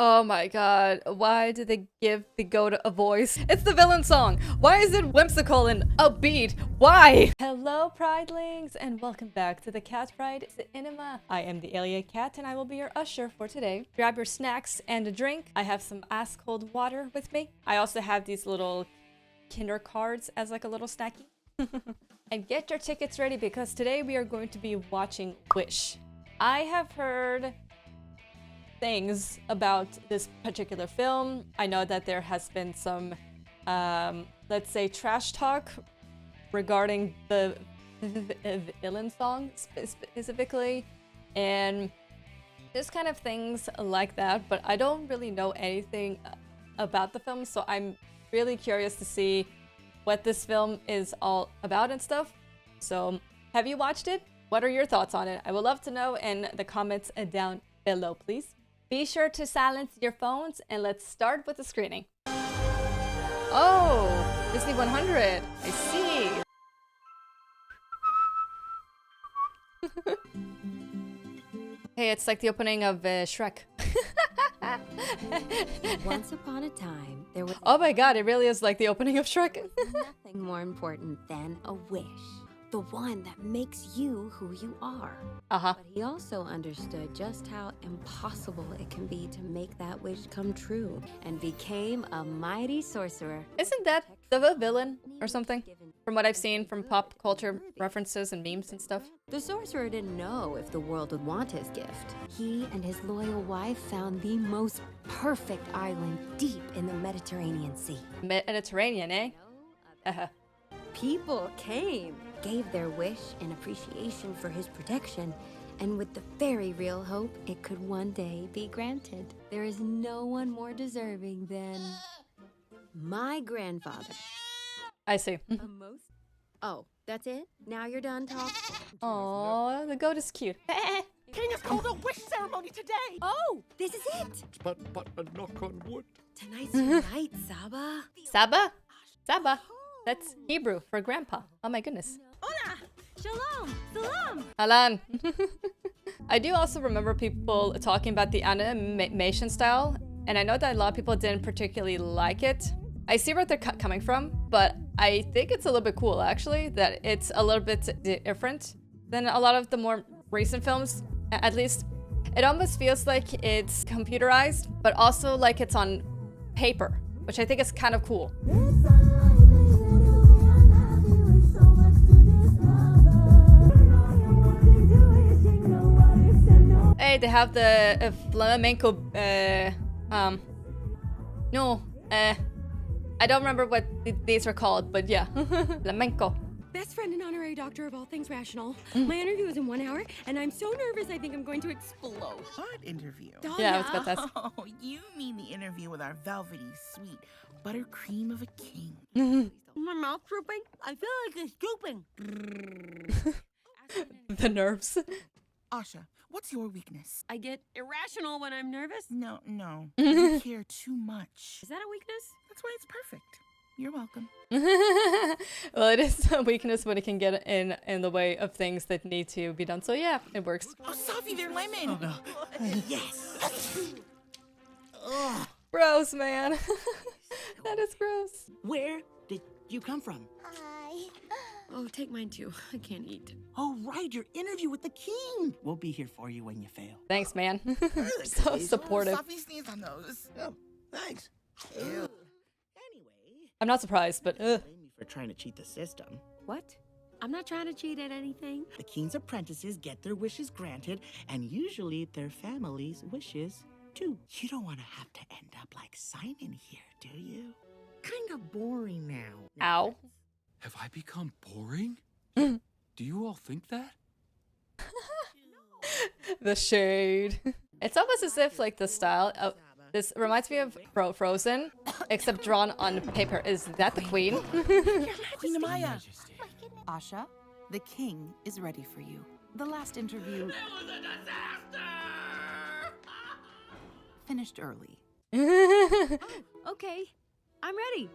Oh my god, why did they give the goat a voice? It's the villain song! Why is it whimsical and upbeat? Why? Hello, Pridelings, and welcome back to the Cat Pride Cinema. I am the Alien Cat, and I will be your usher for today. Grab your snacks and a drink. I have some ice-cold water with me. I also have these little Kinder cards as like a little snacky. And get your tickets ready because today we are going to be watching Wish. I have heard things about this particular film. I know that there has been some, let's say, trash talk regarding the villain song specifically, and just kind of things like that, but I don't really know anything about the film, so I'm really curious to see what this film is all about and stuff. So, have you watched it? What are your thoughts on it? I would love to know in the comments down below, please. Be sure to silence your phones and let's start with the screening. Oh, Disney 100. I see. Hey, it's like the opening of Shrek. Once upon a time, there was... Oh my god, it really is like the opening of Shrek. nothing more important than a wish. The one that makes you who you are. Uh-huh. But he also understood just how impossible it can be to make that wish come true, and became a mighty sorcerer. Isn't that the villain or something? From what I've seen from pop culture references and memes and stuff. The sorcerer didn't know if the world would want his gift. He and his loyal wife found the most perfect island deep in the Mediterranean Sea. Mediterranean, eh? Uh-huh. People came, gave their wish in appreciation for his protection, and with the very real hope it could one day be granted. There is no one more deserving than my grandfather. I see. Oh, that's it? Now you're done talking? Oh, the goat is cute. King has called a wish ceremony today! Oh, this is it! But a knock on wood. Tonight's your night, Saba. Saba? Saba? That's Hebrew for grandpa. Oh my goodness. Hola! Shalom! Salam! Alan. I do also remember people talking about the animation style, and I know that a lot of people didn't particularly like it. I see where they're coming from, but I think it's a little bit cool actually, that it's a little bit different than a lot of the more recent films. At least, it almost feels like it's computerized, but also like it's on paper, which I think is kind of cool. Hey, they have the flamenco, I don't remember what these are called, but yeah, flamenco. Best friend and honorary doctor of all things rational. My interview is in 1 hour, and I'm so nervous I think I'm going to explode. What interview? Yeah, I was about to ask. Oh, you mean the interview with our velvety, sweet buttercream of a king. My mouth drooping? I feel like it's drooping. The nerves. Asha, what's your weakness? I get irrational when I'm nervous. No. You care too much. Is that a weakness? That's why it's perfect. You're welcome. Well, it is a weakness when it can get in the way of things that need to be done. So yeah, it works. Oh, Safi, they're lemon. Oh, no. Yes. Ugh. Gross, man. That is gross. Where did you come from? Oh, take mine too. I can't eat. Oh, right, your interview with the king. We'll be here for you when you fail. Thanks, man. So supportive. Safi sneezed on those. Oh, thanks. Ew. Anyway. I'm not surprised, but Blame me for trying to cheat the system. What? I'm not trying to cheat at anything. The king's apprentices get their wishes granted, and usually their families' wishes too. You don't want to have to end up like Simon here, do you? Kind of boring now. Ow. Have I become boring? Do you all think that? The shade. It's almost as if like the style of this reminds me of Frozen, except drawn on paper. Is that the queen? Queen Amaya. Asha, the king is ready for you. The last interview... It was a disaster! Finished early. Okay, I'm ready.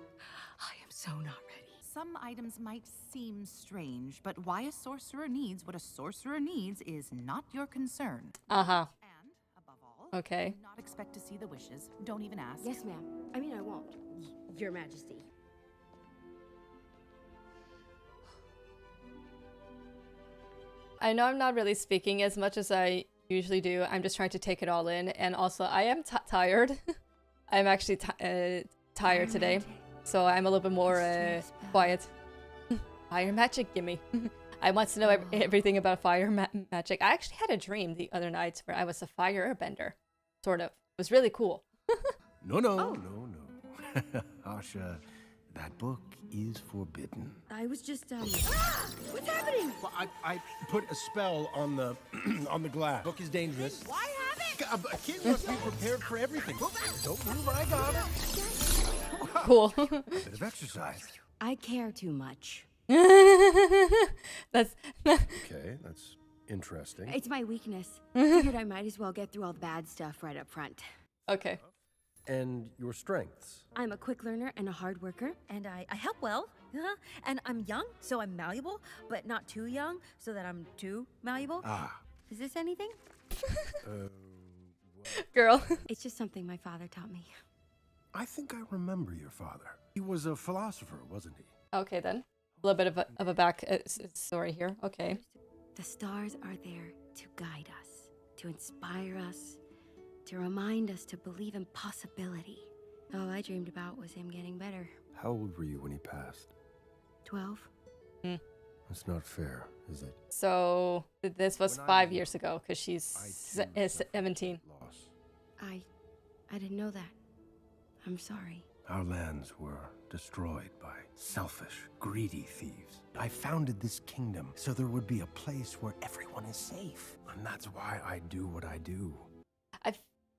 I am so not ready. Some items might seem strange, but why a sorcerer needs what a sorcerer needs is not your concern. Uh-huh. And, above all, Okay. Do not expect to see the wishes. Don't even ask. Yes, ma'am. I mean, I won't. Your Majesty. I know I'm not really speaking as much as I usually do. I'm just trying to take it all in. And also, I am tired. I'm actually tired today. So I'm a little bit more quiet. Fire magic, gimme. I want to know everything about fire magic. I actually had a dream the other night where I was a fire airbender. Sort of. It was really cool. No. Asha, that book is forbidden. I was just, What's happening? Well, I put a spell on the on the glass. Book is dangerous. Why have it? A kid must be prepared for everything. Don't move, I got it. Cool. Bit of exercise. I care too much. That's Okay, that's interesting. It's my weakness. Figured I might as well get through all the bad stuff right up front. okay. And your strengths? I'm a quick learner and a hard worker. And I help well, and I'm young, so I'm malleable, but not too young, so that I'm too malleable. Ah. Is this anything? Girl. It's just something my father taught me. I think I remember your father. He was a philosopher, wasn't he? Okay then. A little bit of a back story here. Okay. The stars are there to guide us, to inspire us, to remind us to believe in possibility. All I dreamed about was him getting better. How old were you when he passed? 12. That's not fair, is it? So this was 5 years ago because she's 17. Loss. I didn't know that. I'm sorry. Our lands were destroyed by selfish, greedy thieves. I founded this kingdom so there would be a place where everyone is safe. And that's why I do what I do.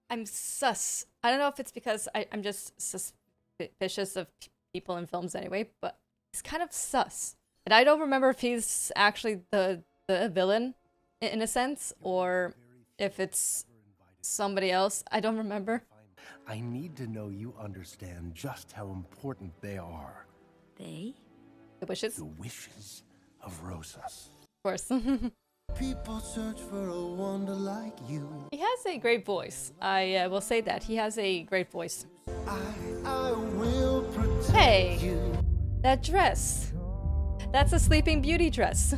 I'm sus. I don't know if it's because I'm just suspicious of people in films anyway, but he's kind of sus. And I don't remember if he's actually the villain in a sense, or if it's somebody else. I don't remember. I need to know you understand just how important they are. They? The wishes? The wishes of Rosas. Of course. People search for a wonder like you. He has a great voice. I will say that. He has a great voice. I will protect Hey! you. That dress. That's a Sleeping Beauty dress.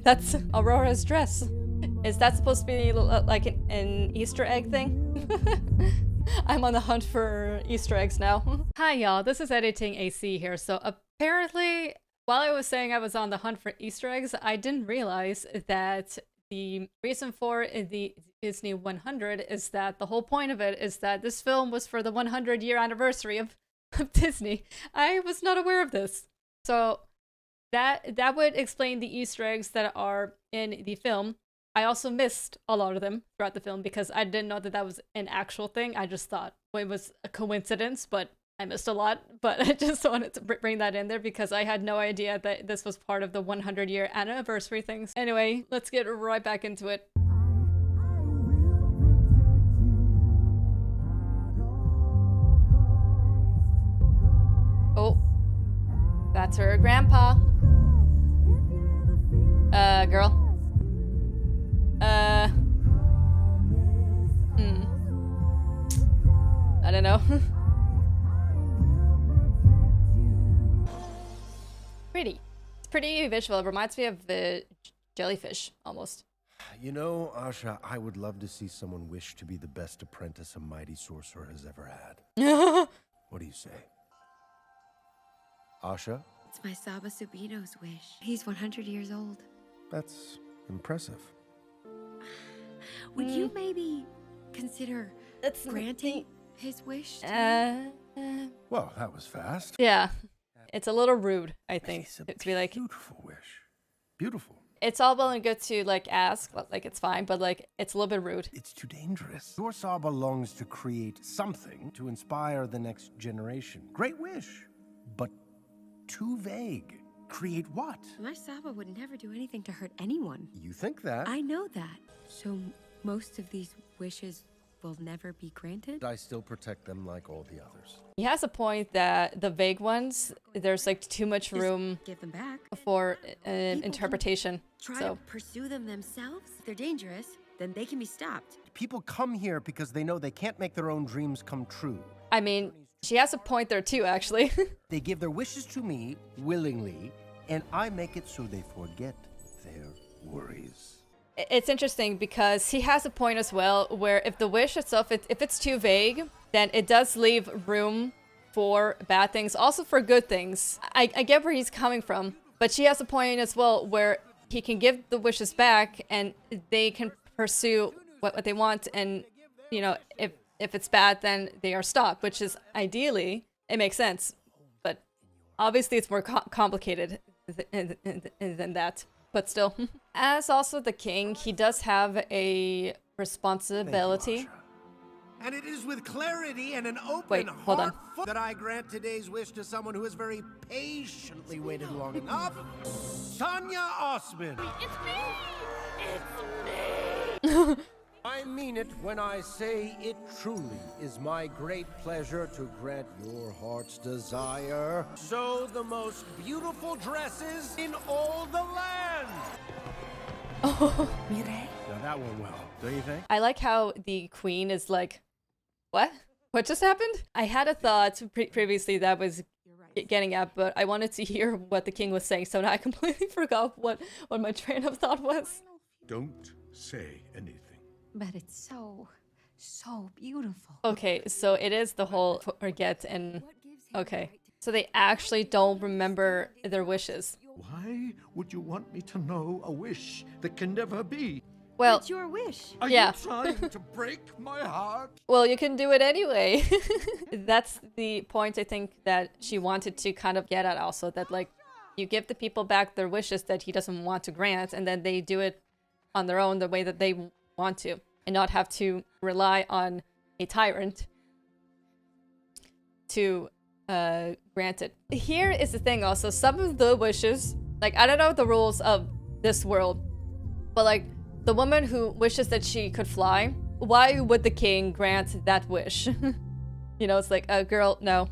That's Aurora's dress. Is that supposed to be like an Easter egg thing? I'm on the hunt for Easter eggs now. Hi y'all, this is Editing AC here. So apparently, while I was saying I was on the hunt for Easter eggs, I didn't realize that the reason for the Disney 100 is that the whole point of it is that this film was for the 100-year anniversary of Disney. I was not aware of this. So that would explain the Easter eggs that are in the film. I also missed a lot of them throughout the film because I didn't know that that was an actual thing. I just thought it was a coincidence, but I missed a lot. But I just wanted to bring that in there because I had no idea that this was part of the 100-year anniversary things. Anyway, let's get right back into it. Oh, that's her grandpa. Girl. I don't know. Pretty. It's pretty visual. It reminds me of the jellyfish, almost. You know, Asha, I would love to see someone wish to be the best apprentice a mighty sorcerer has ever had. What do you say? Asha? It's my Saba Subito's wish. He's 100 years old. That's impressive. Would you maybe consider That's granting his wish? Well, that was fast. Yeah. It's a little rude, I think, It's a to be like, beautiful wish. Beautiful. it's all well and good to, like, ask, like, it's fine, but, like, it's a little bit rude. It's too dangerous. Your Saba longs to create something to inspire the next generation. Great wish, but too vague. Create what? My Saba would never do anything to hurt anyone. You think that? I know that. So most of these wishes will never be granted? I still protect them like all the others. He has a point that the vague ones, there's like too much room Give them back. for People interpretation. Try So to pursue them themselves. If they're dangerous, then they can be stopped. People come here because they know they can't make their own dreams come true. I mean, she has a point there too, actually. They give their wishes to me willingly, and I make it so they forget their worries. It's interesting because he has a point as well, where if the wish itself, if it's too vague, then it does leave room for bad things, also for good things. I get where he's coming from, but she has a point as well where he can give the wishes back and they can pursue what they want, and you know, if it's bad, then they are stopped, which is ideally, it makes sense. But obviously it's more complicated than that. But still, as also the king, he does have a responsibility. Thank you, Asha. And it is with clarity and an open Wait, hold on. heart that I grant today's wish to someone who has very patiently waited long enough. Tanya Osman. It's me! It's me! I mean it when I say it truly is my great pleasure to grant your heart's desire. Sew the most beautiful dresses in all the land. Oh, Now that went well, don't you think? I like how the queen is like, what? What just happened? I had a thought previously that was getting at, but I wanted to hear what the king was saying, so now I completely forgot what my train of thought was. Don't say anything. But it's so beautiful. Okay, so it is the whole forget and... Okay, so they actually don't remember their wishes. Why would you want me to know a wish that can never be? Well, It's your wish. Are yeah. you trying to break my heart? Well, you can do it anyway. That's the point I think that she wanted to kind of get at also, that like you give the people back their wishes that he doesn't want to grant, and then they do it on their own the way that they want to, and not have to rely on a tyrant to grant it. Here is the thing also, some of the wishes, like I don't know the rules of this world, but like the woman who wishes that she could fly, why would the king grant that wish? You know, it's like, girl, no.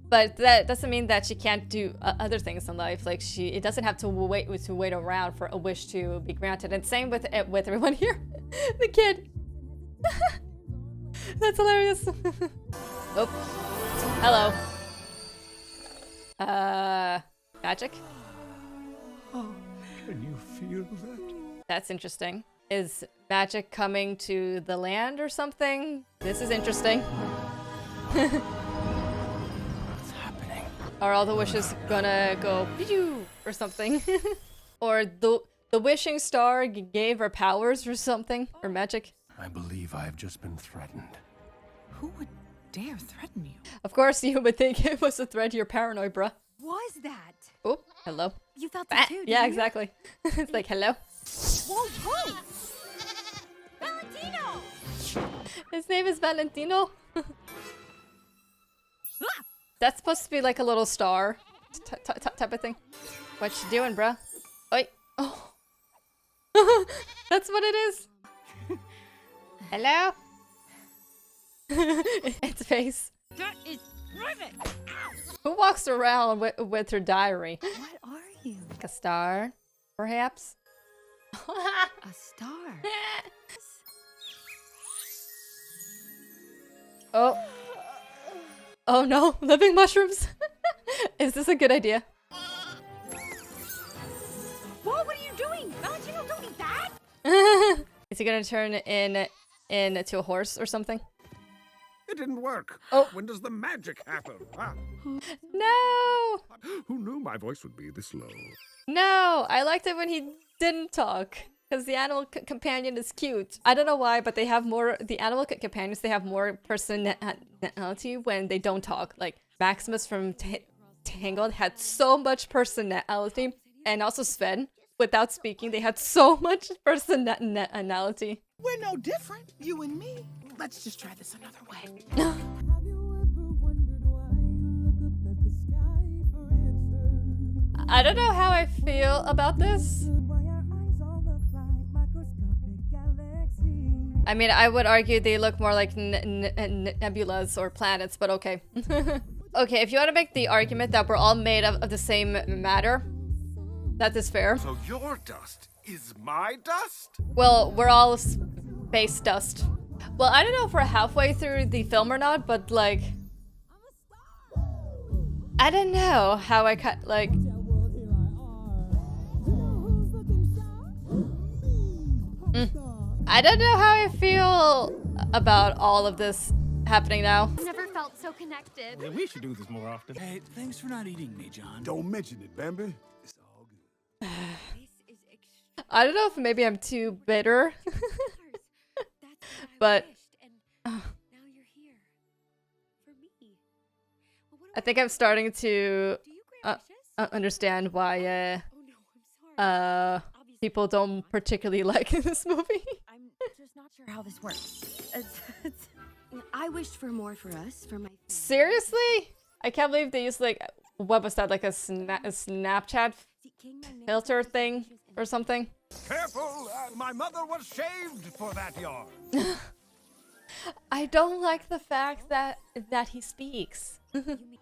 But that doesn't mean that she can't do other things in life. Like it doesn't have to wait around for a wish to be granted. And same with everyone here. The kid. That's hilarious. Oh, hello. Magic? Oh, can you feel that? That's interesting. Is magic coming to the land or something? This is interesting. What's happening? Are all the wishes gonna go pew or something? Or the wishing star gave her powers or something? Or magic? I believe I have just been threatened. Who would dare threaten you? Of course you would think it was a threat. You're paranoid, bruh. Was that? Oh, hello. You felt that too, Yeah, didn't you? exactly. It's like, hello. Whoa, whoa! Valentino! His name is Valentino. That's supposed to be like a little star type of thing. What you doing, bruh? Oi. Oh. That's what it is. Hello? Its face. That is rivet! Who walks around with her diary? What are you? Like a star, perhaps? A star. Oh. Oh no, living mushrooms. Is this a good idea? Whoa, what are you doing? Valentino, don't eat that! Is he gonna turn into a horse or something? It didn't work. Oh. When does the magic happen? Huh? No! Who knew my voice would be this low? No! I liked it when he didn't talk. Because the animal companion is cute. I don't know why, but they have more... The animal companions, they have more personality when they don't talk. Like, Maximus from Tangled had so much personality. And also Sven, without speaking, they had so much personality. We're no different, you and me. Let's just try this another way. I don't know how I I mean, I would argue they look more like nebulas or planets, but okay. Okay, if you want to make the argument that we're all made of the same matter, that is fair. So your dust is my dust? Well, we're all space dust. Well, I don't know if we're halfway through the film or not, but like... I don't know how I cut, like... I don't know how I feel about all of this happening now. Never felt so connected. Yeah, we should do this more often. Hey, thanks for not eating me, John. Don't mention it, Bambi. It's all good. I don't know if maybe I'm too bitter. But I think I'm starting to understand why people don't particularly like this movie. I'm just not sure how this works. I wished for more for us, for my family. Seriously? I can't believe they used like, what was that, like a Snapchat filter thing or something? Careful! My mother was shaved for that yarn. I don't like the fact that he speaks.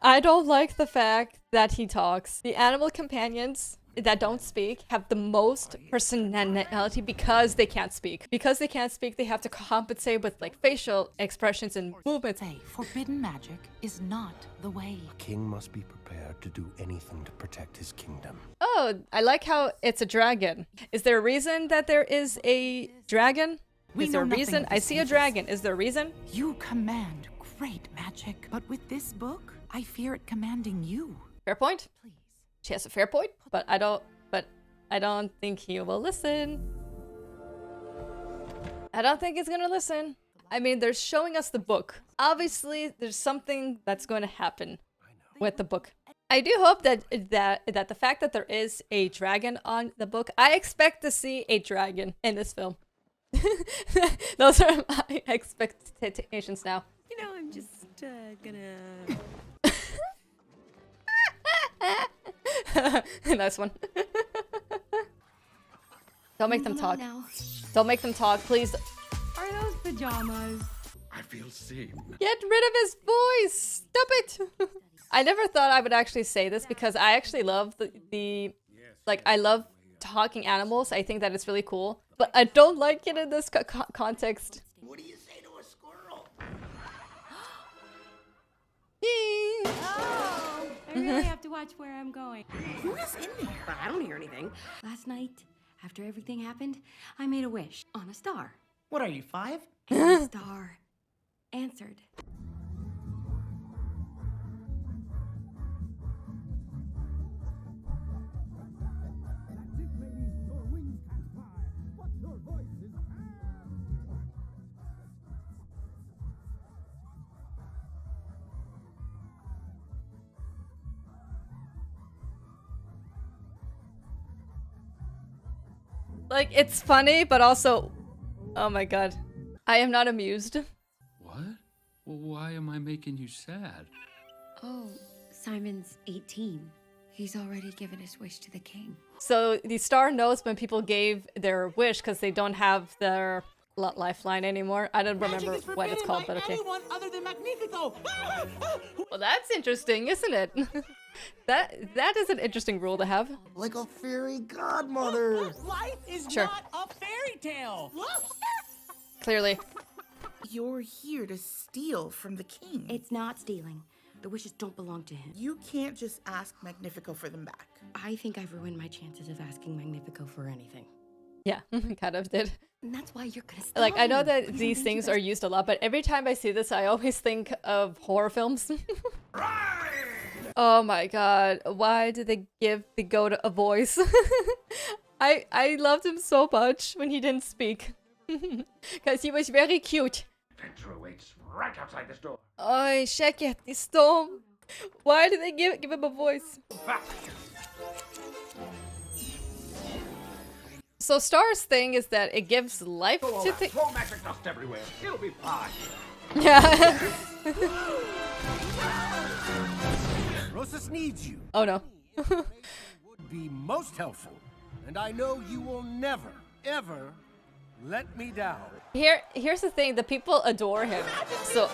I don't like the fact that he talks. The animal companions that don't speak have the most personality because they can't speak. Because they can't speak, they have to compensate with like facial expressions and movements. Say, forbidden magic is not the way. A king must be prepared to do anything to protect his kingdom. Oh, I like how it's a dragon. Is there a reason that there is a dragon? Is there a reason? I see a dragon. Is there a reason? You command great magic, but with this book, I fear it commanding you. Fair point. Please. She has a fair point, but I don't think he will listen. I don't think he's gonna listen. I mean, they're showing us the book. Obviously, there's something that's going to happen with the book. I do hope that the fact that there is a dragon on the book, I expect to see a dragon in this film. Those are my expectations now. You know, I'm just gonna... Nice one. Don't make them talk. Now. Don't make them talk, please. Are those pajamas? I feel seen. Get rid of his voice! Stop it! I never thought I would actually say this because I actually love the like, I love talking animals. I think that it's really cool. But I don't like it in this context. What do you say to a squirrel? Oh, I really have to watch where I'm going. Who is in there? I don't hear anything. Last night, after everything happened, I made a wish on a star. What are you, 5? And the star answered. Like, it's funny, but also, oh my god. I am not amused. What? Well, why am I making you sad? Oh, Simon's 18. He's already given his wish to the king. So the star knows when people gave their wish because they don't have their lifeline anymore. I don't remember what it's called, but okay. Anyone other than Magnifico. Well, that's interesting, isn't it? That is an interesting rule to have. Like a fairy godmother. Life is Sure. not a fairy tale. Clearly. You're here to steal from the king. It's not stealing. The wishes don't belong to him. You can't just ask Magnifico for them back. I think I've ruined my chances of asking Magnifico for anything. Yeah, kind of did. And that's why you're gonna stop. Like, I know that these things are used a lot, but every time I see this, I always think of horror films. Oh my god, why did they give the goat a voice? I loved him so much when he didn't speak. Because he was very cute. Adventure awaits right outside this door. Oh, check it, the storm. Why did they give him a voice? So Star's thing is that it gives life to things. Throw magic dust everywhere. It'll be fine. Yeah. Rosas needs you. Oh no. Would be most helpful, and I know you will never, ever let me down. Here's the thing: the people adore him, so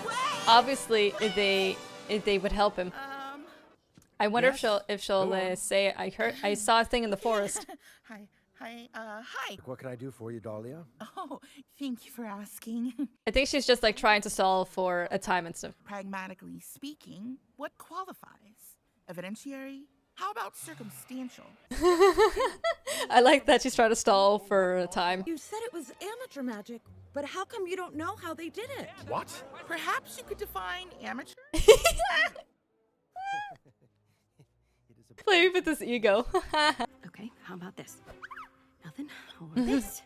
obviously they would help him. I wonder if she'll say I saw a thing in the forest. Hi. What can I do for you, Dahlia? Oh, thank you for asking. I think she's just like trying to solve for a time and stuff. Pragmatically speaking, what qualifies? Evidentiary? How about circumstantial? I like that she's trying to stall for time. You said it was amateur magic, but how come you don't know how they did it? What? Perhaps you could define amateur? Play with his ego. Okay, how about this? Nothing over this.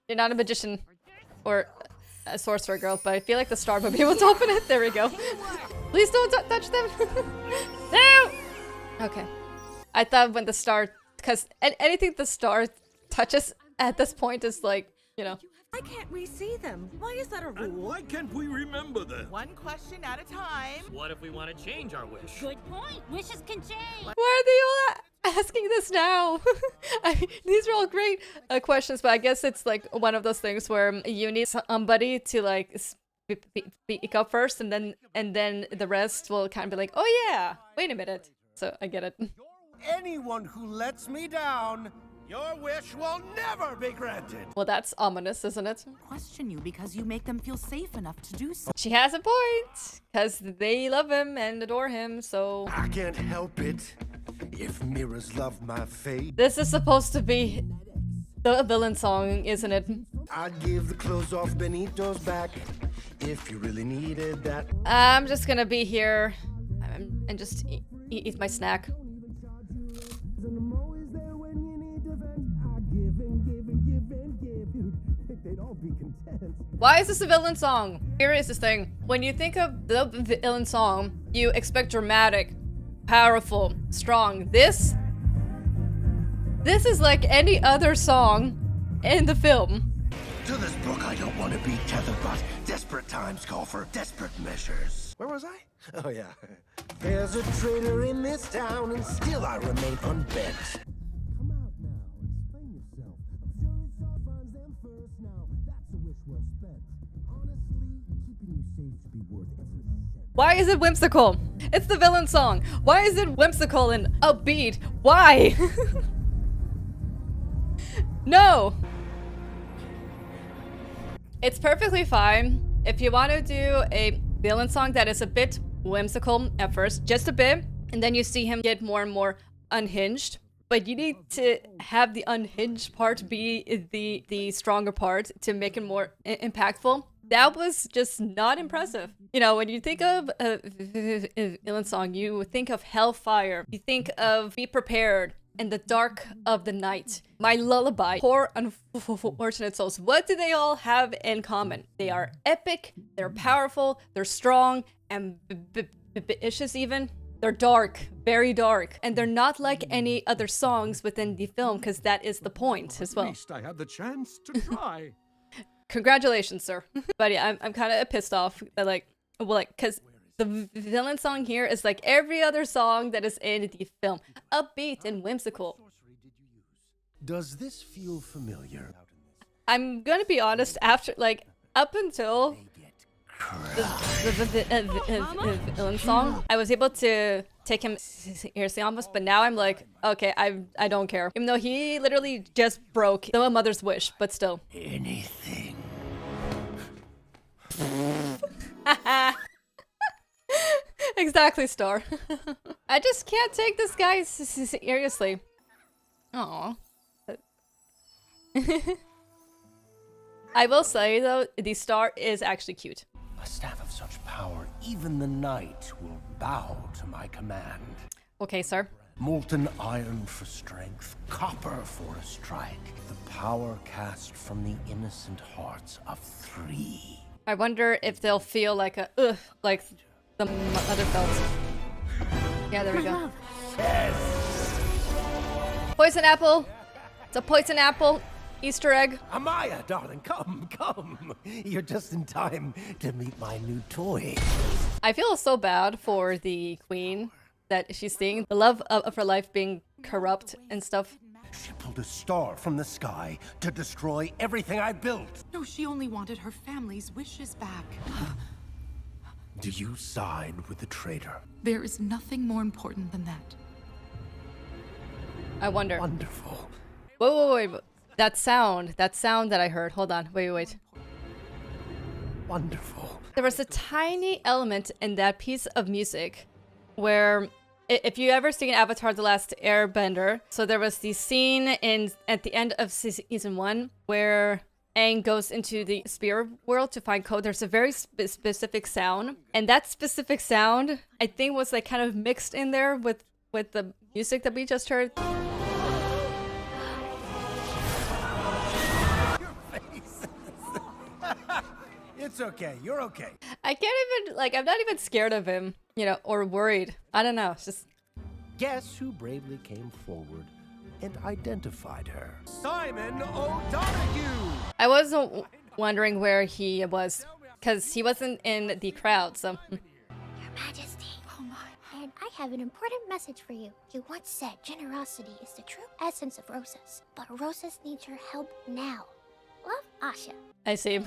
You're not a magician or a sorcerer girl, but I feel like the star would be able to open it. There we go. Please don't touch them. No! Okay. I thought when the star, because anything the star touches at this point is like, you know. Why can't we see them? Why is that a rule? And why can't we remember them? One question at a time. What if we want to change our wish? Good point. Wishes can change. Why are they all asking this now? These are all great questions, but I guess it's like one of those things where you need somebody to like speak up first, and then the rest will kind of be like, oh yeah, wait a minute. So I get it. Anyone who lets me down, your wish will never be granted. Well, that's ominous, isn't it? Question you because you make them feel safe enough to do so. She has a point, because they love him and adore him, so... I can't help it if mirrors love my fate. This is supposed to be the villain song, isn't it? I'd give the clothes off Benito's back if you really needed that. I'm just gonna be here and just eat my snack. Why is this a villain song? Here is this thing. When you think of the villain song, you expect dramatic, powerful, strong. This is like any other song in the film. To this book, I don't want to be tethered, but desperate times call for desperate measures. Where was I? Oh, yeah. There's a traitor in this town, and still I remain unbent. Come out now, explain yourself. I'm sure it's all finds them first now. That's a wish well spent. Honestly, keeping you safe should be worth every cent. Why is it whimsical? It's the villain song. Why is it whimsical and upbeat? Why? No. It's perfectly fine if you want to do a villain song that is a bit whimsical at first, just a bit, and then you see him get more and more unhinged. But you need to have the unhinged part be the stronger part to make it more impactful. That was just not impressive. You know, when you think of a villain song, you think of Hellfire. You think of Be Prepared and The Dark of the Night. My Lullaby. Poor unfortunate souls. What do they all have in common? They are epic, they're powerful, they're strong, ambitious even. They're dark, very dark, and they're not like any other songs within the film, because that is the point as well. At least I had the chance to try. Congratulations, sir. But yeah, I'm kind of pissed off that because the villain song here is like every other song that is in the film, upbeat and whimsical. Does this feel familiar? I'm gonna be honest, after up until the villain song, I was able to take him seriously almost, but now I'm like, okay, I don't care. Even though he literally just broke the mother's wish, but still. Anything. Exactly, Star. I just can't take this guy seriously. Aww. I will say though, the Star is actually cute. A staff of such power, even the night will bow to my command. Okay, sir. Molten iron for strength, copper for a strike. The power cast from the innocent hearts of 3. I wonder if they'll feel like a like the mother felt. Yeah, there we go. Yes. Poison apple. It's a poison apple. Easter egg. Amaya, darling, come. You're just in time to meet my new toy. I feel so bad for the queen that she's seeing the love of her life being corrupt and stuff. She pulled a star from the sky to destroy everything I built. No, she only wanted her family's wishes back. Do you side with the traitor? There is nothing more important than that. I wonder. Wonderful. Wait. That sound that I heard. Hold on. Wait. Wonderful. There was a tiny element in that piece of music where, if you ever seen Avatar: The Last Airbender, so there was the scene at the end of season 1 where Aang goes into the spirit world to find code. There's a very specific sound, and that specific sound I think was like kind of mixed in there with the music that we just heard. It's okay. You're okay. I can't even, like, I'm not even scared of him, you know, or worried. I don't know. It's just... Guess who bravely came forward and identified her? Simon O'Donoghue! I was wondering where he was, because he wasn't in the crowd, so... Your Majesty. Oh my. And I have an important message for you. You once said generosity is the true essence of Rosas, but Rosas needs your help now. Love, Asha. I see.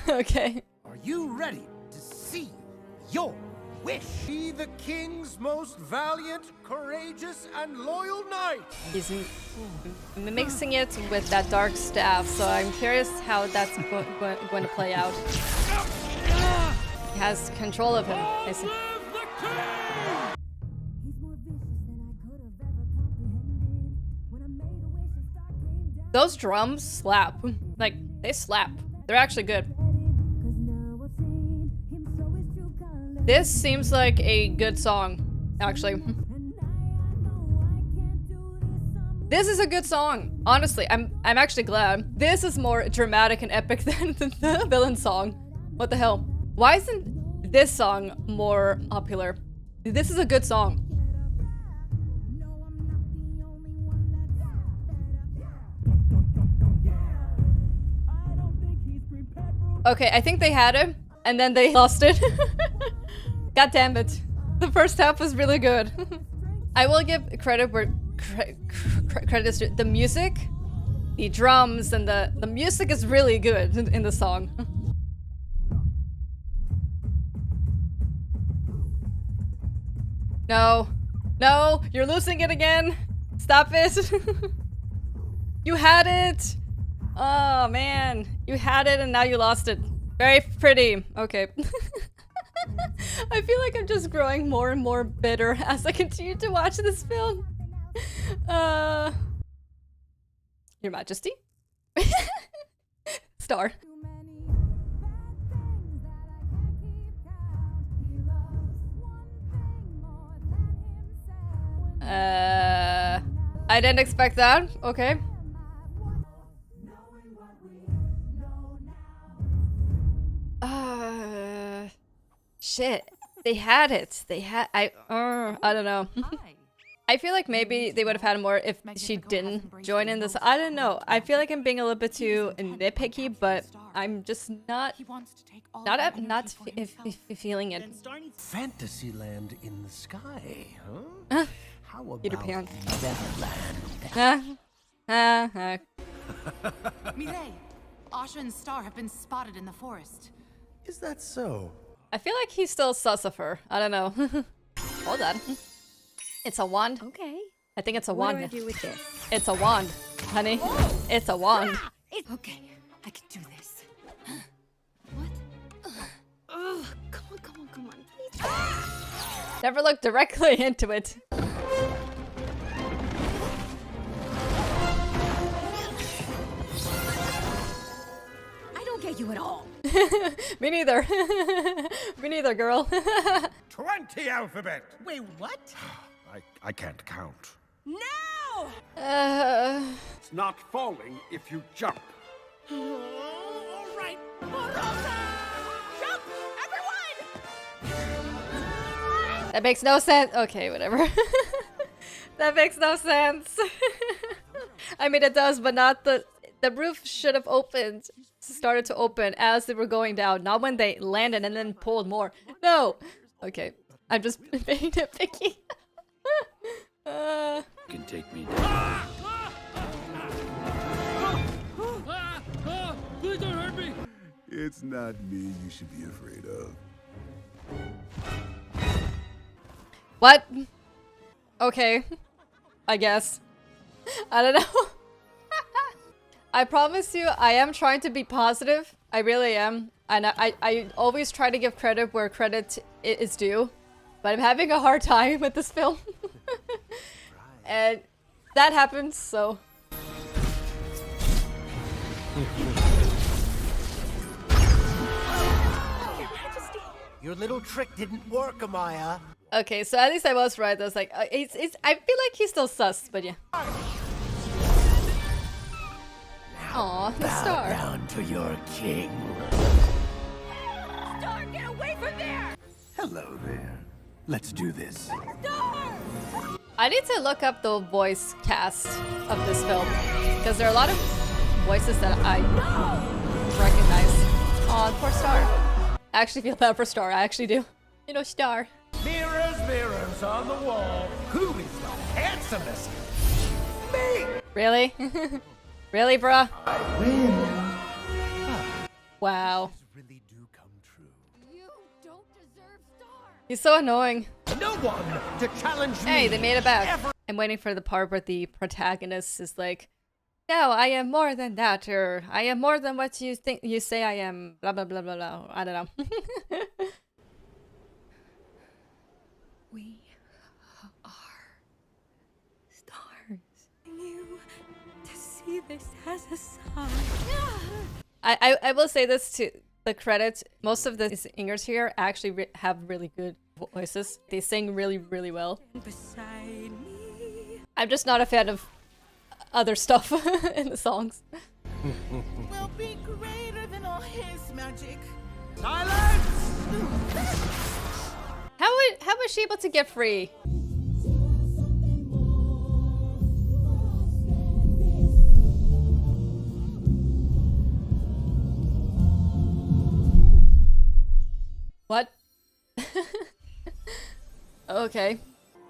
Okay. Are you ready to see your wish? Be the king's most valiant, courageous, and loyal knight. He's mixing it with that dark staff, so I'm curious how that's going to play out. He has control of him. I see. Those drums slap. Like, they slap. They're actually good. This seems like a good song, actually. This is a good song. Honestly, I'm actually glad. This is more dramatic and epic than the villain song. What the hell? Why isn't this song more popular? This is a good song. Okay, I think they had it, and then they lost it. God damn it. The first half was really good. I will give credit where credit's due. The music, the drums, and the music is really good in the song. No. No, you're losing it again. Stop it. You had it. Oh, man. You had it and now you lost it. Very pretty. Okay. I feel like I'm just growing more and more bitter as I continue to watch this film. Your Majesty? Star. I didn't expect that. Okay. Shit. They had it. They had. I don't know. I feel like maybe they would have had more if she didn't join in this. I don't know. I feel like I'm being a little bit too nitpicky, but I'm just not feeling it. Fantasyland in the sky, huh? How about Peter Pan. Neverland? Mireille, Asha and Star have been spotted in the forest. Is that so? I feel like he's still sus of her. I don't know. Hold on. It's a wand. Okay. I think it's a What wand. do I do with this? It's a wand, honey. Oh. It's a wand. Okay, I can do this. What? Come on, please. Never look directly into it. I don't get you at all. Me neither. Me neither, girl. 20 alphabet! Wait, what? I can't count. No! It's not falling if you jump. All right. Jump, everyone! That makes no sense. Okay, whatever. That makes no sense. I mean, it does, but not the roof should have started to open as they were going down, not when they landed and then pulled more. No. Okay, I'm just being nitpicky. You can take me down. It's not me you should be afraid of. What? Okay. I guess. I don't know. I promise you, I am trying to be positive. I really am. And I always try to give credit where credit is due. But I'm having a hard time with this film. And that happens, so... Your little trick didn't work, Amaya. Okay, so at least I was right. I was like, I feel like he's still sus, but yeah. Aw, the star. Down to your king. Star, get away from there! Hello there. Let's do this. Star! I need to look up the voice cast of this film because there are a lot of voices that I recognize. Aw, poor Star. I actually feel bad for Star. I actually do. You know, Star. Mirrors, mirrors on the wall. Who is the handsomest? Me! Really? Really, bruh? I win. Wow. Really do come true. You don't deserve Star! He's so annoying. No one to challenge me. Hey, they made it back. I'm waiting for the part where the protagonist is like, no, I am more than that, or I am more than what you think you say I am, blah blah blah blah blah. I don't know. We are stars. You to see this as a sign. I will say this to the credit. Most of the singers here actually have really good voices. They sing really, really well. Beside me. I'm just not a fan of other stuff in the songs. Will be greater than all his magic. Silence! How was she able to get free? What? Okay.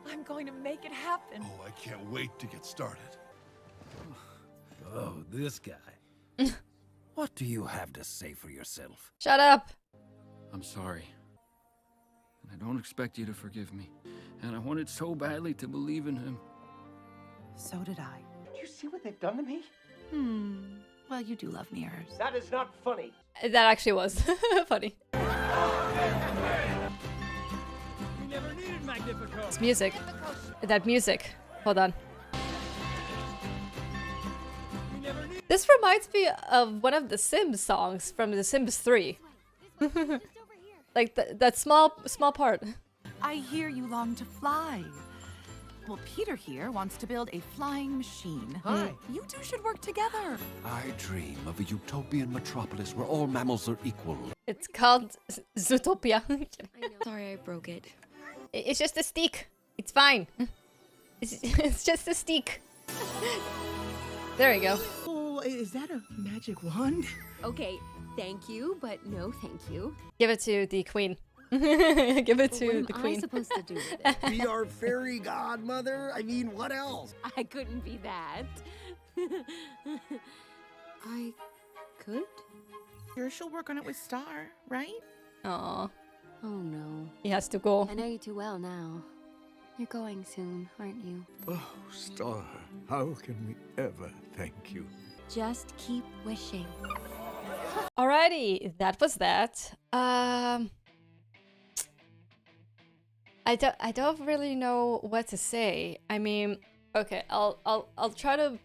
I'm going to make it happen. Oh, I can't wait to get started. Oh, this guy. What do you have to say for yourself? Shut up. I'm sorry. And I don't expect you to forgive me. And I wanted so badly to believe in him. So did I. Do you see what they've done to me? Well, you do love mirrors. That is not funny. That actually was funny. You never needed Magnifico. It's music. That music. Hold on. This reminds me of one of the Sims songs from The Sims 3. Like that small part. I hear you long to fly. Well, Peter here wants to build a flying machine. Hi. You two should work together. I dream of a utopian metropolis where all mammals are equal. It's called Zootopia. Sorry I broke it. It's just a stick. It's fine. It's just a stick. There you go. Oh, is that a magic wand? Okay, thank you, but no thank you. Give it to the queen. Give it to What the am I queen. supposed to do with it? Be our fairy godmother? I mean, what else? I couldn't be that. I could? Sure, she'll work on it with Star, right? Aw, Oh no. he has to go. I know you too well now. You're going soon, aren't you? Oh, Star, how can we ever thank you? Just keep wishing. Alrighty, that was that. I don't really know what to say. I mean, okay, I'll try to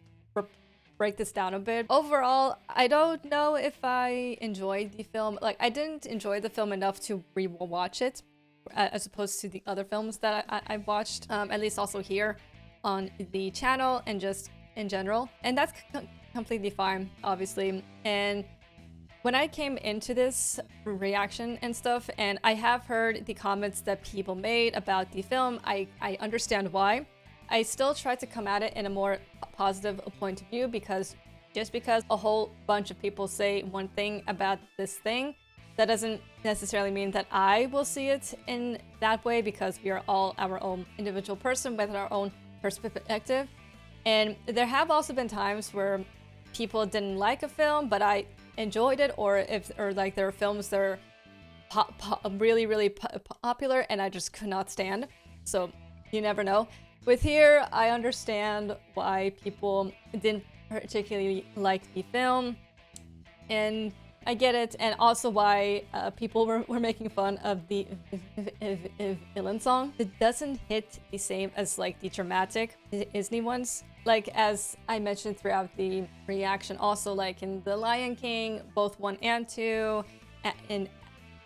break this down a bit. Overall, I don't know if I enjoyed the film. Like, I didn't enjoy the film enough to re-watch it, as opposed to the other films that I've watched, at least also here on the channel and just in general. And that's completely fine, obviously. And when I came into this reaction and stuff, and I have heard the comments that people made about the film, I understand why. I still try to come at it in a more positive point of view, because just because a whole bunch of people say one thing about this thing, that doesn't necessarily mean that I will see it in that way, because we are all our own individual person with our own perspective. And there have also been times where people didn't like a film, but I enjoyed it, or like there are films that are really popular and I just could not stand. So you never know. With here, I understand why people didn't particularly like the film, and I get it, and also why people were making fun of the villain song. It doesn't hit the same as like the dramatic Disney ones. Like as I mentioned throughout the reaction, also like in The Lion King, both 1 and 2, in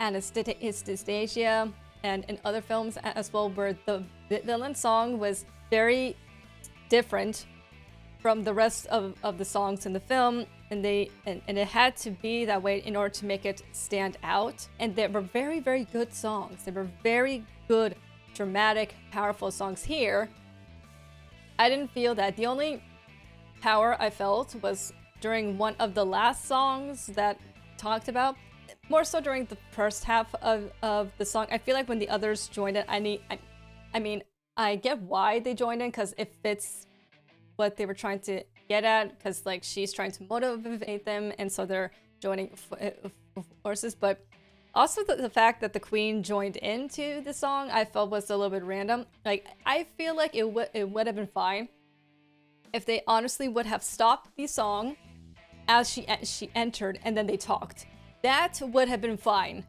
Anastasia, and in other films as well, where the villain song was very different from the rest of the songs in the film, and it had to be that way in order to make it stand out. And they were very good songs. They were very good, dramatic, powerful songs. Here I didn't feel that. The only power I felt was during one of the last songs that talked about, more so during the first half of the song. I feel like when the others joined it, I mean, I get why they joined in, because it fits what they were trying to get at, because like she's trying to motivate them, and so they're joining forces. But also the fact that the Queen joined into the song, I felt was a little bit random. Like I feel like it would have been fine if they honestly would have stopped the song as she entered and then they talked. That would have been fine.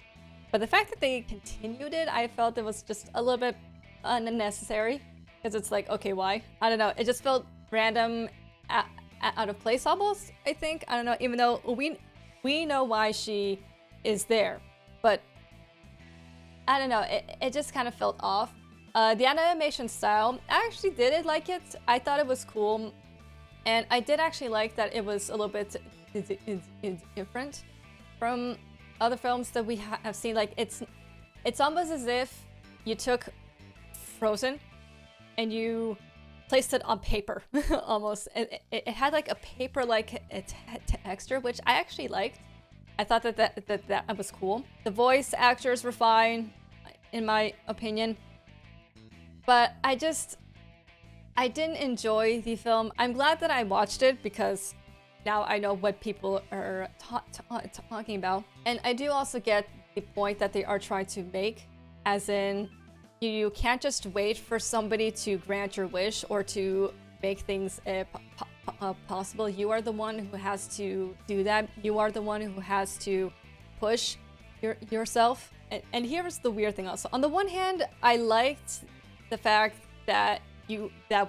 But the fact that they continued it, I felt it was just a little bit unnecessary, because it's like, okay, why? I don't know. It just felt random, out of place almost, I think. I don't know, even though we know why she is there. But I don't know, it just kind of felt off. The animation style, I actually did like it. I thought it was cool. And I did actually like that it was a little bit different from other films that we have seen. Like it's almost as if you took Frozen and you placed it on paper. Almost. It had like a paper-like texture, which I actually liked. I thought that was cool. The voice actors were fine, in my opinion. But I didn't enjoy the film. I'm glad that I watched it, because now I know what people are talking about. And I do also get the point that they are trying to make, as in, you can't just wait for somebody to grant your wish or to make things possible. You are the one who has to do that. You are the one who has to push yourself. And here's the weird thing also. On the one hand, I liked the fact that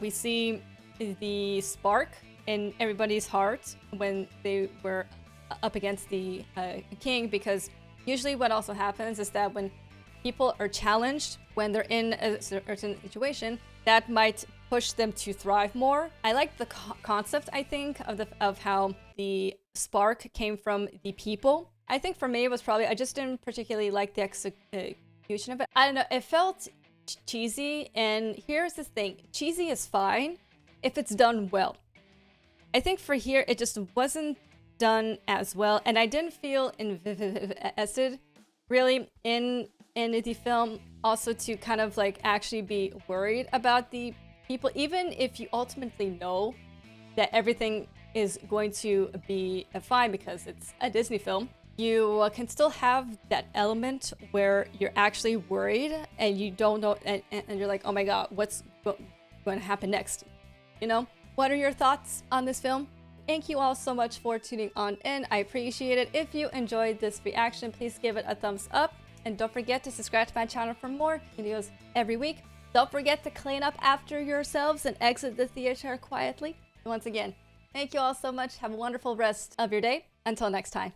we see the spark in everybody's heart when they were up against the king, because usually what also happens is that when people are challenged, when they're in a certain situation, that might push them to thrive more. I like the concept, I think, of how the spark came from the people. I think for me it was probably, I just didn't particularly like the execution of it. I don't know, it felt cheesy, and here's the thing, cheesy is fine if it's done well. I think for here it just wasn't done as well, and I didn't feel invested really in the film, also to kind of like actually be worried about the people, even if you ultimately know that everything is going to be fine because it's a Disney film. You can still have that element where you're actually worried and you don't know, and you're like, oh my god, what's going to happen next? You know? What are your thoughts on this film? Thank you all so much for tuning on in. I appreciate it. If you enjoyed this reaction, please give it a thumbs up. And don't forget to subscribe to my channel for more videos every week. Don't forget to clean up after yourselves and exit the theater quietly. Once again, thank you all so much. Have a wonderful rest of your day. Until next time.